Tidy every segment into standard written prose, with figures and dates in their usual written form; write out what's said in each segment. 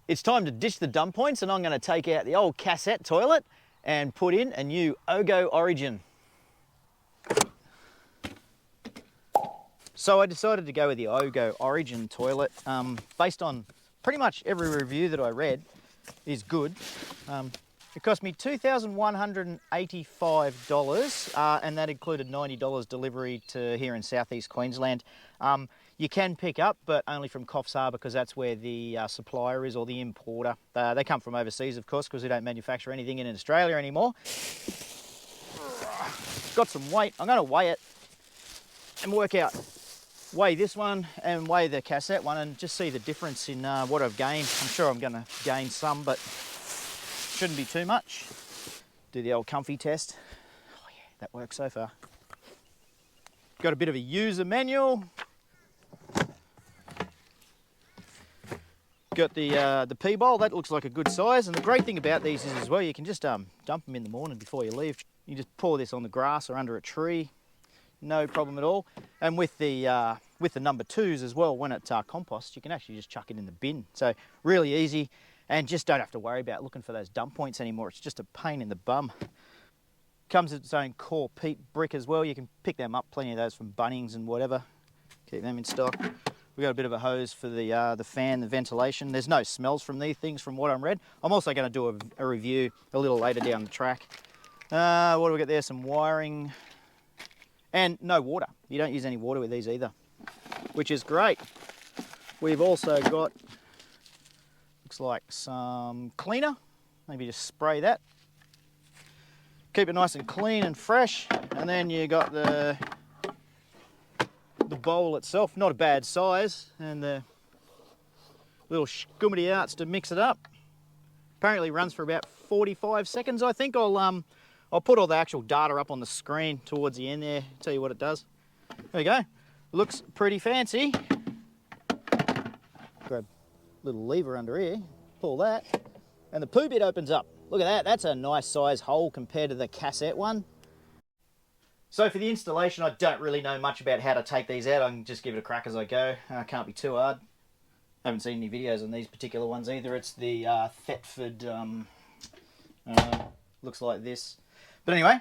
It's time to ditch the dump points, and I'm going to take out the old cassette toilet and put in a new Ogo Origin. So I decided to go with the Ogo Origin toilet based on pretty much every review that I read is good. It cost me $2,185 and that included $90 delivery to here in southeast Queensland. You can pick up, but only from Coffs Harbour because that's where the supplier is, or the importer. They come from overseas, of course, because we don't manufacture anything in Australia anymore. Got some weight. I'm going to weigh it and weigh this one and weigh the cassette one and just see the difference in what I've gained. I'm sure I'm going to gain some, but shouldn't be too much. Do the old comfy test. Oh yeah, that works so far. Got a bit of a user manual. Got the pea bowl, that looks like a good size, and the great thing about these is as well, you can just dump them in the morning before you leave. You just pour this on the grass or under a tree, no problem at all. And with the number 2s as well, when it composts, you can actually just chuck it in the bin. So really easy, and just don't have to worry about looking for those dump points anymore. It's just a pain in the bum. Comes with its own core peat brick as well. You can pick them up, plenty of those from Bunnings and whatever. Keep them in stock. We've got a bit of a hose for the fan, the ventilation. There's no smells from these things from what I'm read. I'm also going to do a review a little later down the track. What do we got there? Some wiring and no water. You don't use any water with these either, which is great. We've also got, looks like some cleaner. Maybe just spray that. Keep it nice and clean and fresh. And then you got the bowl itself, not a bad size, and the little scummity outs to mix it up. Apparently runs for about 45 seconds, I think. I'll put all the actual data up on the screen towards the end there, tell you what it does. There we go. Looks pretty fancy. Grab a little lever under here, pull that, and the poo bit opens up. Look at that, that's a nice size hole compared to the cassette one. So for the installation, I don't really know much about how to take these out. I can just give it a crack as I go. Can't be too hard. I haven't seen any videos on these particular ones either. It's the Thetford, looks like this. But anyway,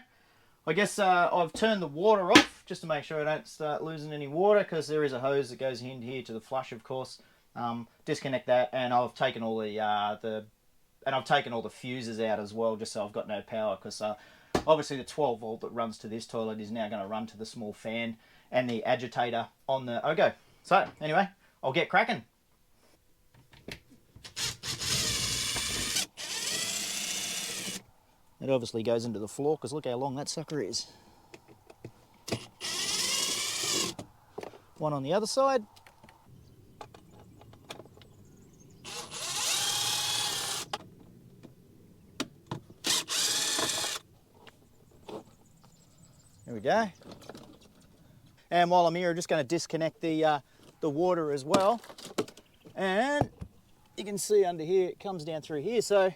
I guess I've turned the water off just to make sure I don't start losing any water, because there is a hose that goes in here to the flush, of course. Disconnect that, and I've taken all the fuses out as well, just so I've got no power, because obviously the 12 volt that runs to this toilet is now going to run to the small fan and the agitator on the Ogo. So anyway, I'll get cracking. It obviously goes into the floor because look how long that sucker is. One on the other side. There we go. And while I'm here, I'm just going to disconnect the water as well. And you can see under here, it comes down through here. So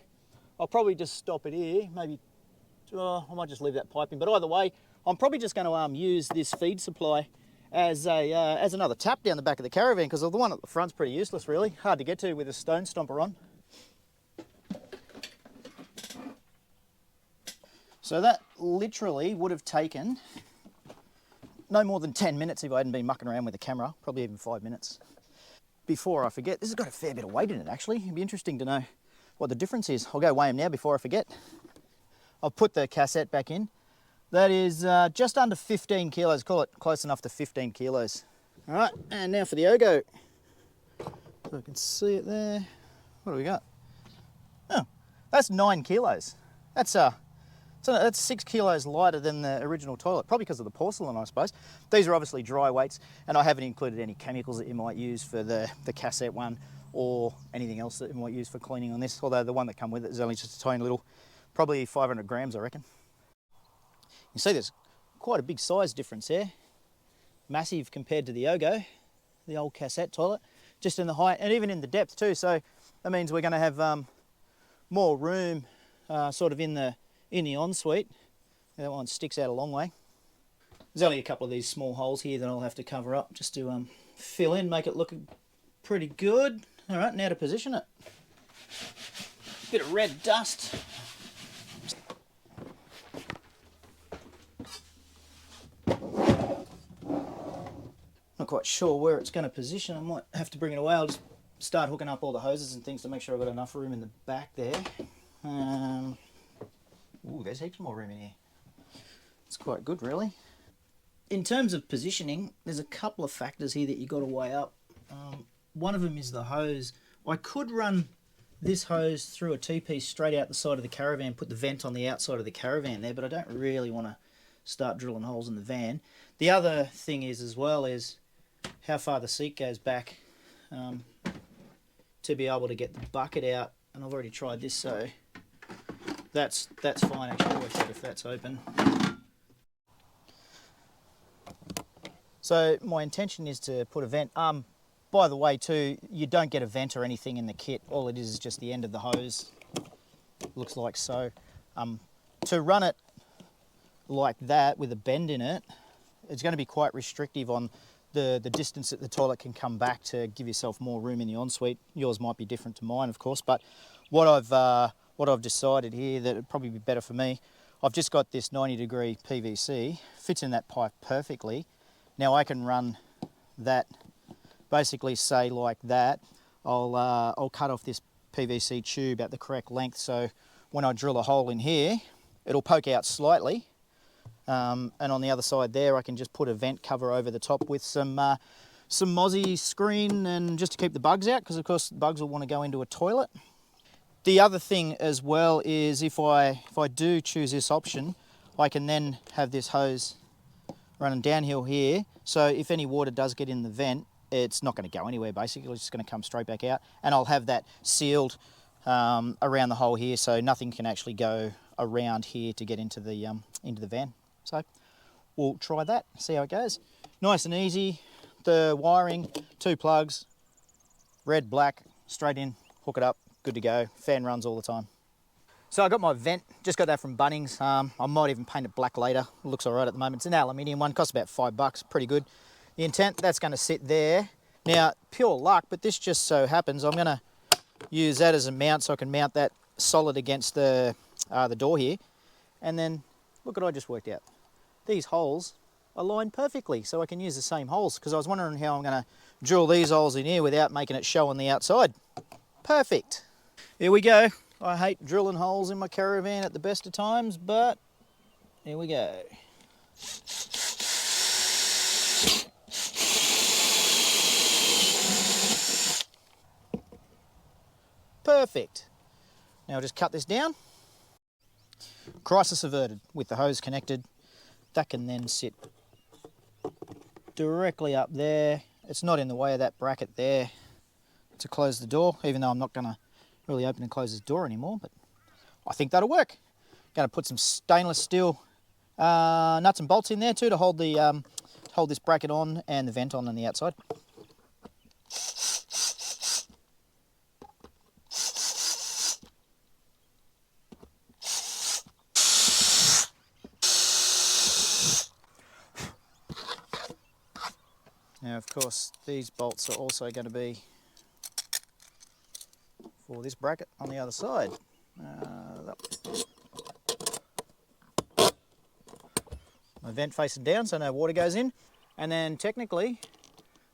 I'll probably just stop it here. Maybe, I might just leave that pipe in. But either way, I'm probably just going to use this feed supply as another tap down the back of the caravan, because the one at the front's pretty useless, really. Hard to get to with a stone stomper on. So that literally would have taken no more than 10 minutes if I hadn't been mucking around with the camera, probably even 5 minutes. Before I forget, this has got a fair bit of weight in it actually. It'd be interesting to know what the difference is. I'll go weigh them now before I forget. I'll put the cassette back in. That is just under 15 kilos, call it close enough to 15 kilos. All right, and now for the Ogo. So I can see it there. What do we got? Oh, that's 9 kilos. That's 6 kilos lighter than the original toilet, probably because of the porcelain, I suppose. These are obviously dry weights, and I haven't included any chemicals that you might use for the cassette one or anything else that you might use for cleaning on this, although the one that come with it is only just a tiny little, probably 500 grams, I reckon. You see there's quite a big size difference there. Massive compared to the Ogo, the old cassette toilet, just in the height and even in the depth too. So that means we're going to have more room sort of in the ensuite. That one sticks out a long way. There's only a couple of these small holes here that I'll have to cover up just to fill in, make it look pretty good. All right, now to position it. Bit of red dust. Not quite sure where it's going to position. I might have to bring it away. I'll just start hooking up all the hoses and things to make sure I've got enough room in the back there. Ooh, there's heaps more room in here. It's quite good, really. In terms of positioning, there's a couple of factors here that you've got to weigh up. One of them is the hose. I could run this hose through a T-piece straight out the side of the caravan, put the vent on the outside of the caravan there, but I don't really want to start drilling holes in the van. The other thing is as well is how far the seat goes back to be able to get the bucket out, and I've already tried this, so that's fine. Actually, it works out if that's open. So my intention is to put a vent. By the way, too, you don't get a vent or anything in the kit. All it is just the end of the hose. Looks like so. To run it like that with a bend in it, it's going to be quite restrictive on the distance that the toilet can come back to give yourself more room in the ensuite. Yours might be different to mine, of course, but what I've decided here that it'd probably be better for me, I've just got this 90-degree PVC, fits in that pipe perfectly. Now I can run that, basically say like that. I'll cut off this PVC tube at the correct length, so when I drill a hole in here, it'll poke out slightly. And on the other side there, I can just put a vent cover over the top with some mozzie screen, and just to keep the bugs out, because of course the bugs will want to go into a toilet. The other thing as well is if I do choose this option, I can then have this hose running downhill here. So if any water does get in the vent, it's not going to go anywhere basically, it's just going to come straight back out. And I'll have that sealed around the hole here, so nothing can actually go around here to get into the van. So we'll try that, see how it goes. Nice and easy. The wiring, 2 plugs, red, black, straight in, hook it up, good to go. Fan runs all the time. So I got my vent, just got that from Bunnings. I might even paint it black later. It looks all right at the moment. It's an aluminium one, costs about $5, pretty good. The intent, that's going to sit there. Now, pure luck, but this just so happens I'm going to use that as a mount, so I can mount that solid against the door here. And then look what I just worked out. These holes align perfectly, so I can use the same holes, because I was wondering how I'm going to drill these holes in here without making it show on the outside. Perfect. Here we go. I hate drilling holes in my caravan at the best of times, but here we go. Perfect. Now I'll just cut this down. Crisis averted with the hose connected. That can then sit directly up there. It's not in the way of that bracket there to close the door, even though I'm not going to really open and close this door anymore, but I think that'll work. Going to put some stainless steel nuts and bolts in there too to hold the hold this bracket on and the vent on the outside. Now, of course, these bolts are also going to be for this bracket on the other side. My vent facing down so no water goes in. And then technically,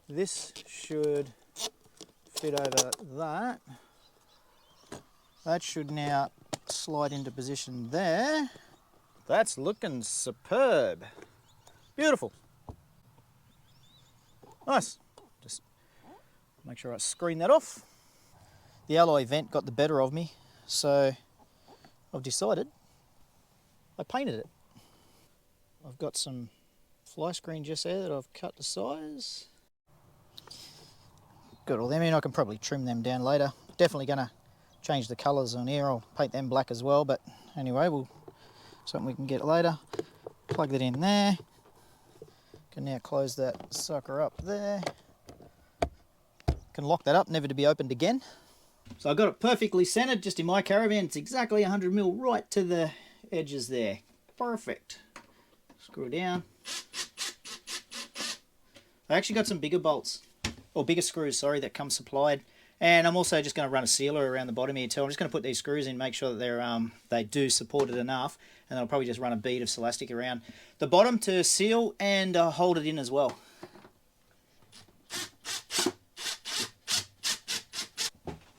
this should fit over that. That should now slide into position there. That's looking superb. Beautiful. Nice. Just make sure I screen that off. The alloy vent got the better of me, so I've decided I painted it. I've got some fly screen just there that I've cut to size. Got all them in. I can probably trim them down later. Definitely going to change the colours on here. I'll paint them black as well, but anyway, something we can get later. Plug that in there. Can now close that sucker up there. Can lock that up, never to be opened again. So I got it perfectly centered just in my caravan. It's exactly 100mm right to the edges there. Perfect. Screw it down. I actually got some bigger bolts, or bigger screws, sorry, that come supplied. And I'm also just going to run a sealer around the bottom here too. I'm just going to put these screws in, make sure that they do support it enough, and then I'll probably just run a bead of Celastic around the bottom to seal and hold it in as well.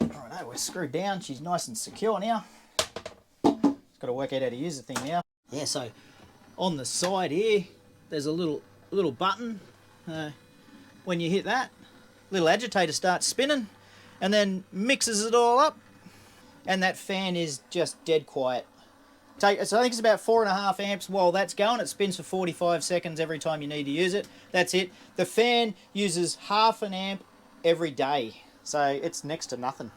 Alright, we're screwed down. She's nice and secure now. Just got to work out how to use the thing now. Yeah, so on the side here, there's a little button. When you hit that, little agitator starts spinning and then mixes it all up, and that fan is just dead quiet. So I think it's about 4.5 amps. While that's going, it spins for 45 seconds every time you need to use it. That's it. The fan uses 0.5 amp every day, so it's next to nothing.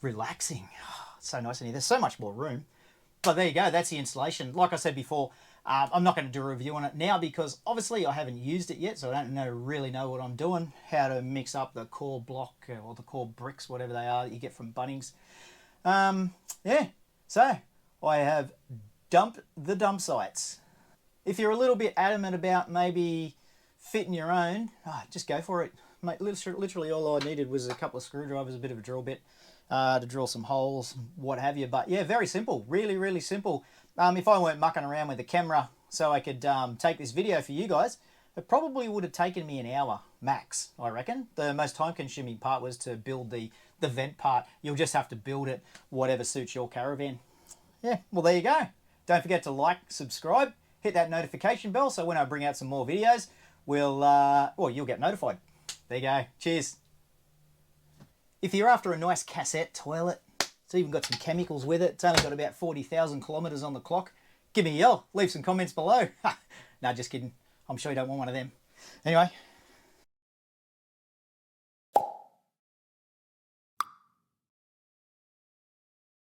Relaxing. It's so nice in here. There's so much more room. But there you go, that's the installation. Like I said before, I'm not going to do a review on it now because obviously I haven't used it yet, so I don't really know what I'm doing, how to mix up the core block or the core bricks, whatever they are that you get from Bunnings. Yeah, so I have dumped the dump sites. If you're a little bit adamant about maybe fitting your own, just go for it. Mate, literally all I needed was a couple of screwdrivers, a bit of a drill bit, to drill some holes, what have you. But yeah, very simple, really simple. If I weren't mucking around with the camera so I could take this video for you guys, it probably would have taken me an hour max, I reckon. The most time-consuming part was to build the vent part. You'll just have to build it whatever suits your caravan. Yeah, well, there you go. Don't forget to like, subscribe, hit that notification bell so when I bring out some more videos, you'll get notified. There you go. Cheers. If you're after a nice cassette toilet, it's even got some chemicals with it. It's only got about 40,000 kilometres on the clock. Give me a yell. Leave some comments below. No, just kidding. I'm sure you don't want one of them. Anyway,